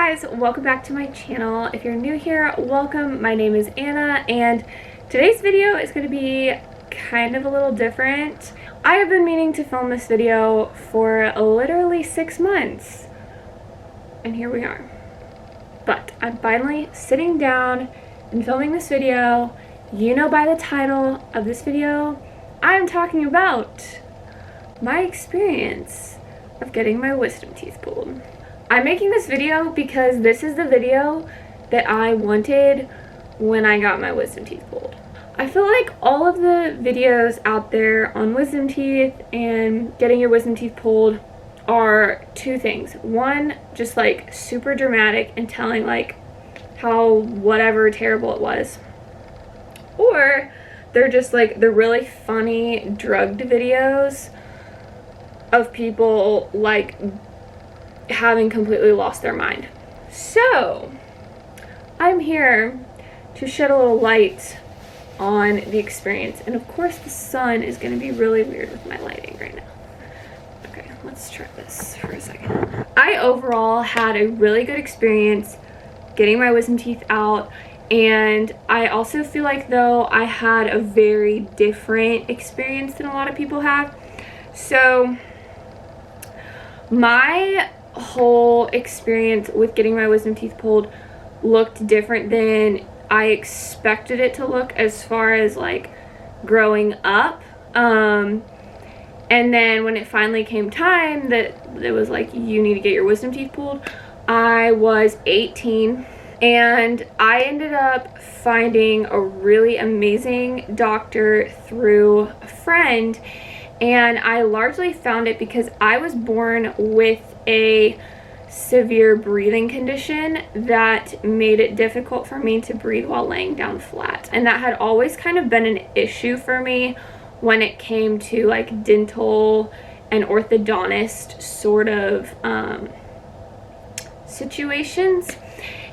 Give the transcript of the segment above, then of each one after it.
guys, welcome back to my channel. If you're new here, welcome. My name is Anna and today's video is going to be kind of a little different. I have been meaning to film this video for literally 6 months and here we are. But I'm finally sitting down and filming this video. You know by the title of this video, I'm talking about my experience of getting my wisdom teeth pulled. I'm making this video because this is the video that I wanted when I got my wisdom teeth pulled. I feel like all of the videos out there on wisdom teeth and getting your wisdom teeth pulled are two things. One, just like super dramatic and telling like how whatever terrible it was. Or they're just like the really funny drugged videos of people like having completely lost their mind. So I'm here to shed a little light on the experience, and of course the sun is going to be really weird with my lighting right now. Okay, let's try this for a second. I overall had a really good experience getting my wisdom teeth out, and I also feel like though I had a very different experience than a lot of people have. So my whole experience with getting my wisdom teeth pulled looked different than I expected it to look as far as like growing up. And then when it finally came time that it was like, you need to get your wisdom teeth pulled, I was 18 and I ended up finding a really amazing doctor through a friend. And I largely found it because I was born with a severe breathing condition that made it difficult for me to breathe while laying down flat. And that had always kind of been an issue for me when it came to like dental and orthodontist sort of situations.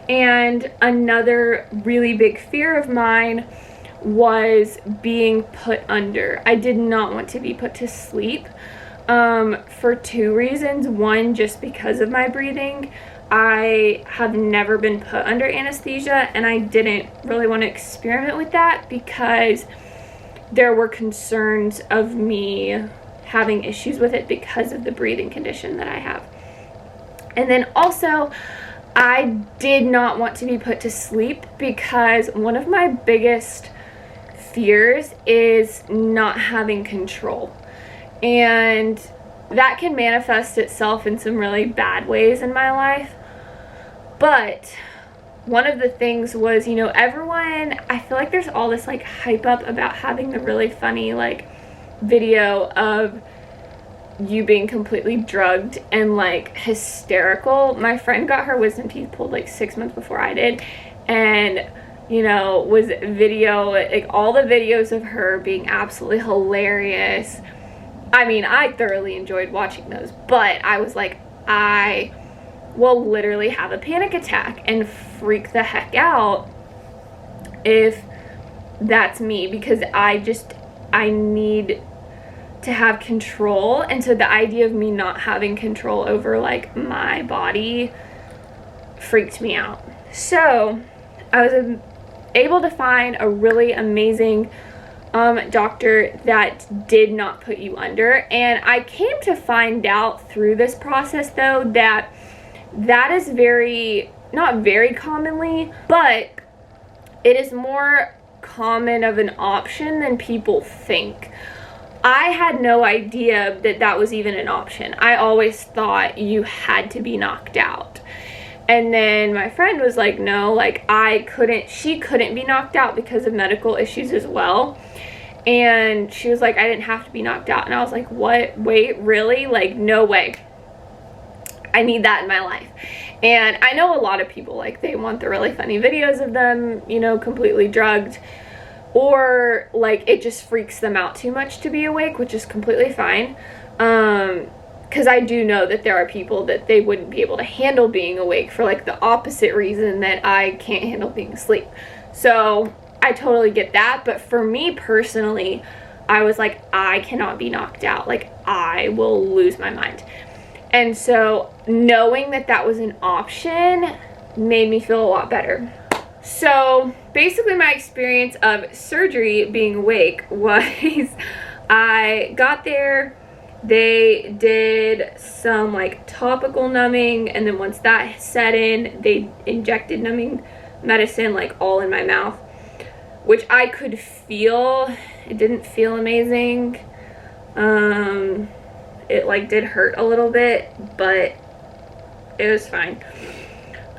And another really big fear of mine was being put under. I did not want to be put to sleep for two reasons. One, just because of my breathing. I have never been put under anesthesia and I didn't really want to experiment with that because there were concerns of me having issues with it because of the breathing condition that I have. And then also, I did not want to be put to sleep because one of my biggest fears is not having control, and that can manifest itself in some really bad ways in my life. But one of the things was, you know, everyone, I feel like there's all this like hype up about having the really funny like video of you being completely drugged and like hysterical. My friend got her wisdom teeth pulled like 6 months before I did, and you know, was video, like all the videos of her being absolutely hilarious. I mean, I thoroughly enjoyed watching those, but I was like, I will literally have a panic attack and freak the heck out if that's me, because I need to have control. And so the idea of me not having control over like my body freaked me out. So I was able to find a really amazing doctor that did not put you under. And I came to find out through this process though that is not very commonly, but it is more common of an option than people think. I had no idea that that was even an option. I always thought you had to be knocked out. And then my friend was like, no, like she couldn't be knocked out because of medical issues as well. And she was like, I didn't have to be knocked out. And I was like, what? Wait, really? Like, no way. I need that in my life. And I know a lot of people, like, they want the really funny videos of them, you know, completely drugged. Or, like, it just freaks them out too much to be awake, which is completely fine. Because I do know that there are people that they wouldn't be able to handle being awake for like the opposite reason that I can't handle being asleep. So I totally get that. But for me personally, I was like, I cannot be knocked out. Like, I will lose my mind. And so knowing that that was an option made me feel a lot better. So basically my experience of surgery being awake was I got there, they did some like topical numbing, and then once that set in, they injected numbing medicine like all in my mouth, which I could feel. It didn't feel amazing. It like did hurt a little bit, but it was fine.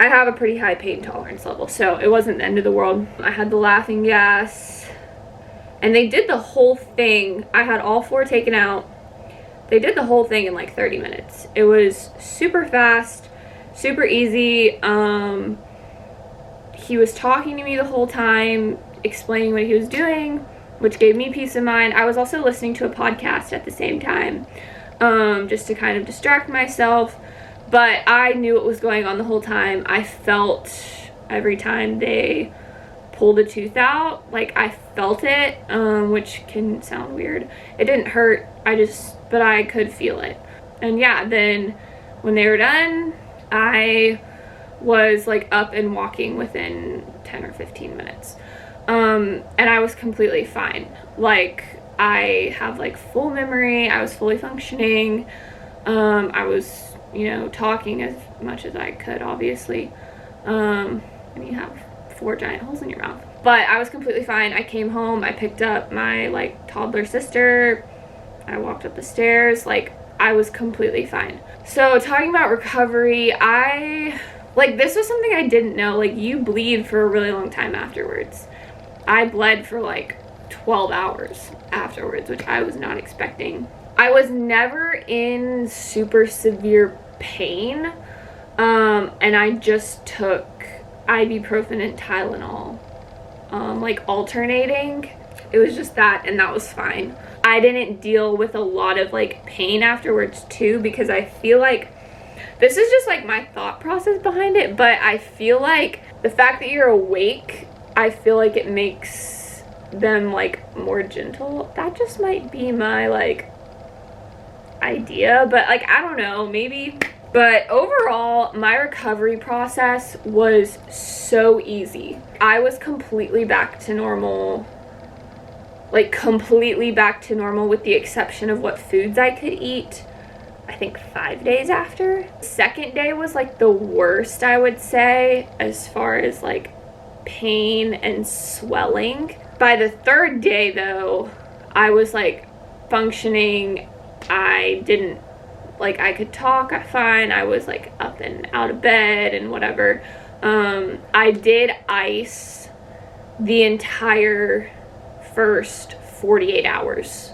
I have a pretty high pain tolerance level, so it wasn't the end of the world. I had the laughing gas, and they did the whole thing. I had all 4 taken out. They did the whole thing in like 30 minutes. It was super fast, super easy. He was talking to me the whole time, explaining what he was doing, which gave me peace of mind. I was also listening to a podcast at the same time, just to kind of distract myself. But I knew what was going on the whole time. I felt every time they pulled a tooth out, like I felt it, which can sound weird. It didn't hurt, but I could feel it. And yeah, then when they were done, I was like up and walking within 10 or 15 minutes. And I was completely fine. Like, I have like full memory, I was fully functioning, I was, you know, talking as much as I could, obviously, and you have 4 giant holes in your mouth. But I was completely fine. I came home, I picked up my like toddler sister, I walked up the stairs, like I was completely fine. So talking about recovery, this was something I didn't know. Like, you bleed for a really long time afterwards. I bled for like 12 hours afterwards, which I was not expecting. I was never in super severe pain, and I just took ibuprofen and Tylenol, like alternating. It was just that, and that was fine. I didn't deal with a lot of like pain afterwards too, because I feel like this is just like my thought process behind it, but I feel like the fact that you're awake, I feel like it makes them like more gentle. That just might be my like idea, but like I don't know, maybe. But overall, my recovery process was so easy. I was completely back to normal, like completely back to normal, with the exception of what foods I could eat, I think 5 days after. Second day was like the worst, I would say, as far as like pain and swelling. By the third day though, I was like functioning. I could talk fine. I was like up and out of bed and whatever. I did ice the entire first 48 hours.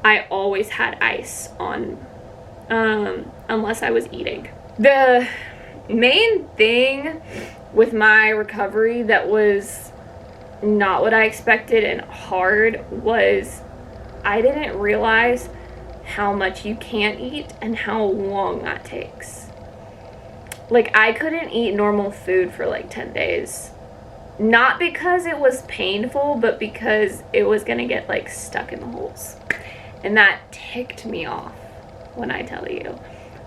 I always had ice on, unless I was eating. The main thing with my recovery that was not what I expected and hard was I didn't realize how much you can't eat and how long that takes. Like, I couldn't eat normal food for like 10 days. Not because it was painful, but because it was gonna get like stuck in the holes. And that ticked me off, when I tell you.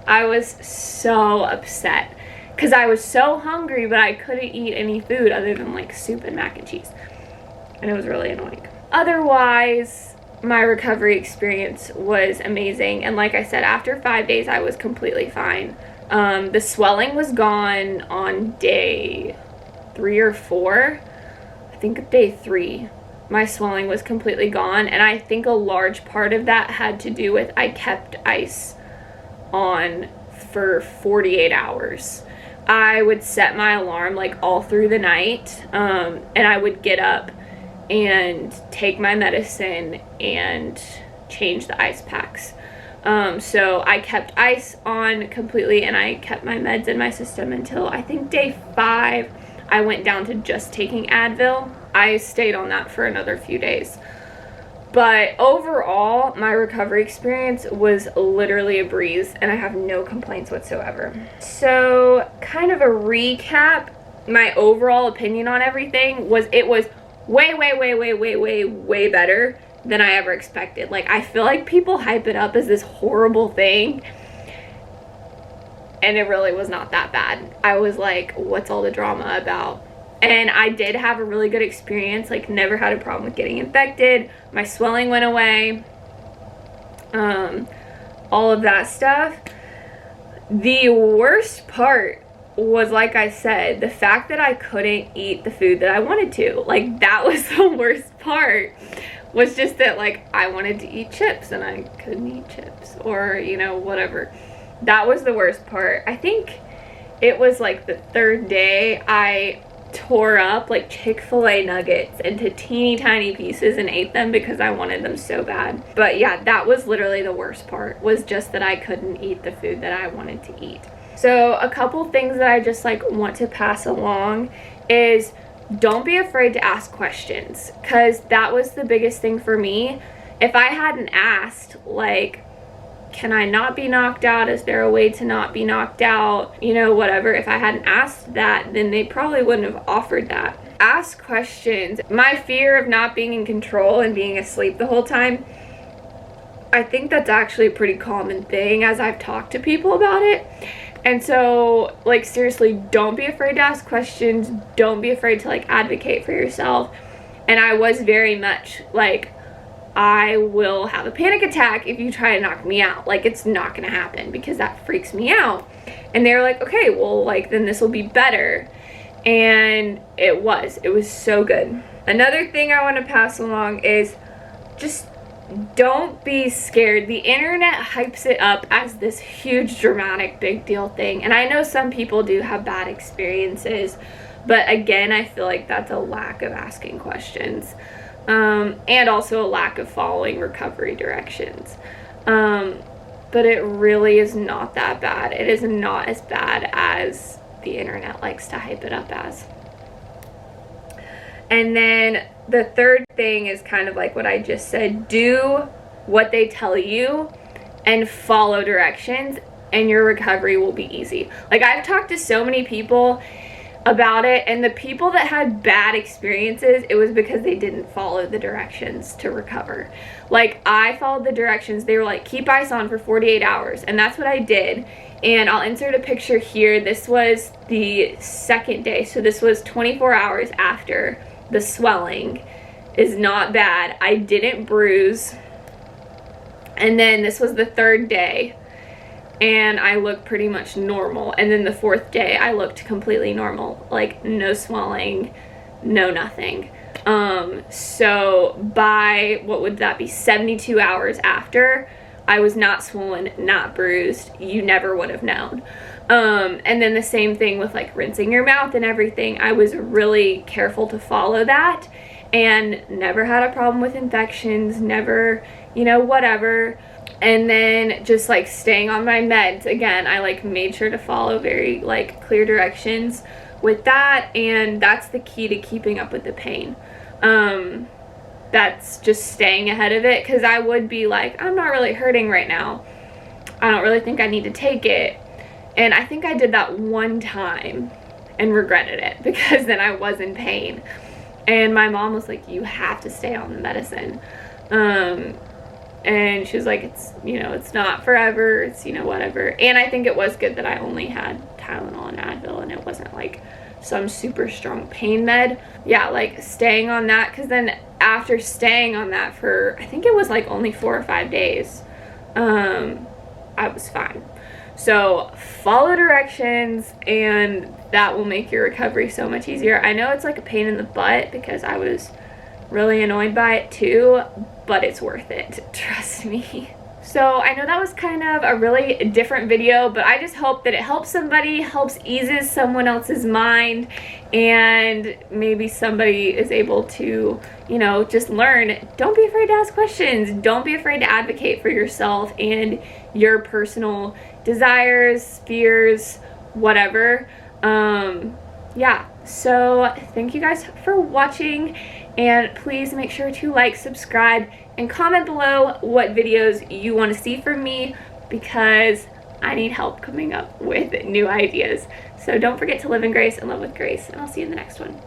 I was so upset because I was so hungry, but I couldn't eat any food other than like soup and mac and cheese. And it was really annoying. Otherwise, my recovery experience was amazing. And like I said, after 5 days, I was completely fine. The swelling was gone on day 3 or 4. I think day 3, my swelling was completely gone. And I think a large part of that had to do with I kept ice on for 48 hours. I would set my alarm like all through the night, and I would get up and take my medicine and change the ice packs. So I kept ice on completely, and I kept my meds in my system until I think day 5. I went down to just taking Advil. I stayed on that for another few days. But overall, my recovery experience was literally a breeze, and I have no complaints whatsoever. So, kind of a recap, my overall opinion on everything was it was way better than I ever expected. Like, I feel like people hype it up as this horrible thing, And it really was not that bad. I was like, what's all the drama about? And I did have a really good experience, like never had a problem with getting infected. My swelling went away. All of that stuff. The worst part was, like I said, the fact that I couldn't eat the food that I wanted to. Like, that was the worst part, was just that, like, I wanted to eat chips and I couldn't eat chips, or, you know, whatever. That was the worst part. I think it was like the third day I tore up like Chick-fil-A nuggets into teeny tiny pieces and ate them because I wanted them so bad. But yeah, that was literally the worst part, was just that I couldn't eat the food that I wanted to eat. So a couple things that I just like want to pass along is, don't be afraid to ask questions, because that was the biggest thing for me. If I hadn't asked, like, can I not be knocked out? Is there a way to not be knocked out? You know, whatever. If I hadn't asked that, then they probably wouldn't have offered that. Ask questions. My fear of not being in control and being asleep the whole time, I think that's actually a pretty common thing as I've talked to people about it. And so, like, seriously, don't be afraid to ask questions. Don't be afraid to, like, advocate for yourself. And I was very much like, I will have a panic attack if you try to knock me out. Like, it's not gonna happen, because that freaks me out. And they were like, okay, well, like, then this will be better. And it was so good. Another thing I want to pass along is, just don't be scared. The internet hypes it up as this huge, dramatic, big deal thing. And I know some people do have bad experiences, but again, I feel like that's a lack of asking questions. And also a lack of following recovery directions. But it really is not that bad. It is not as bad as the internet likes to hype it up as. And then the third thing is kind of like what I just said. Do what they tell you and follow directions, and your recovery will be easy. Like, I've talked to so many people about it, and the people that had bad experiences, it was because they didn't follow the directions to recover. Like, I followed the directions. They were like, keep ice on for 48 hours, and that's what I did. And I'll insert a picture here. This was the second day, so this was 24 hours after the swelling. Is not bad. I didn't bruise. And then this was the third day, and I looked pretty much normal. And then the fourth day, I looked completely normal. Like, no swelling, no nothing. So by, what would that be, 72 hours after, I was not swollen, not bruised. You never would have known. And then the same thing with, like, rinsing your mouth and everything. I was really careful to follow that, and never had a problem with infections, never, you know, whatever. And then just, like, staying on my meds. Again, I, like, made sure to follow very, like, clear directions with that, and that's the key to keeping up with the pain. That's just staying ahead of it, because I would be like, I'm not really hurting right now. I don't really think I need to take it. And I think I did that one time and regretted it, because then I was in pain. And my mom was like, you have to stay on the medicine. And she was like, it's, you know, it's not forever, it's, you know, whatever. And I think it was good that I only had Tylenol and Advil, and it wasn't like some super strong pain med. Yeah, like, staying on that, because then after staying on that for, I think it was like only 4 or 5 days, I was fine. So follow directions, and that will make your recovery so much easier. I know it's like a pain in the butt, because I was really annoyed by it too, but it's worth it, trust me. So I know that was kind of a really different video, but I just hope that it helps somebody, helps eases someone else's mind, and maybe somebody is able to, you know, just learn. Don't be afraid to ask questions. Don't be afraid to advocate for yourself and your personal desires, fears, whatever. Yeah, so thank you guys for watching, and please make sure to like, subscribe, and comment below what videos you want to see from me, because I need help coming up with new ideas. So don't forget to live in grace and love with grace, and I'll see you in the next one.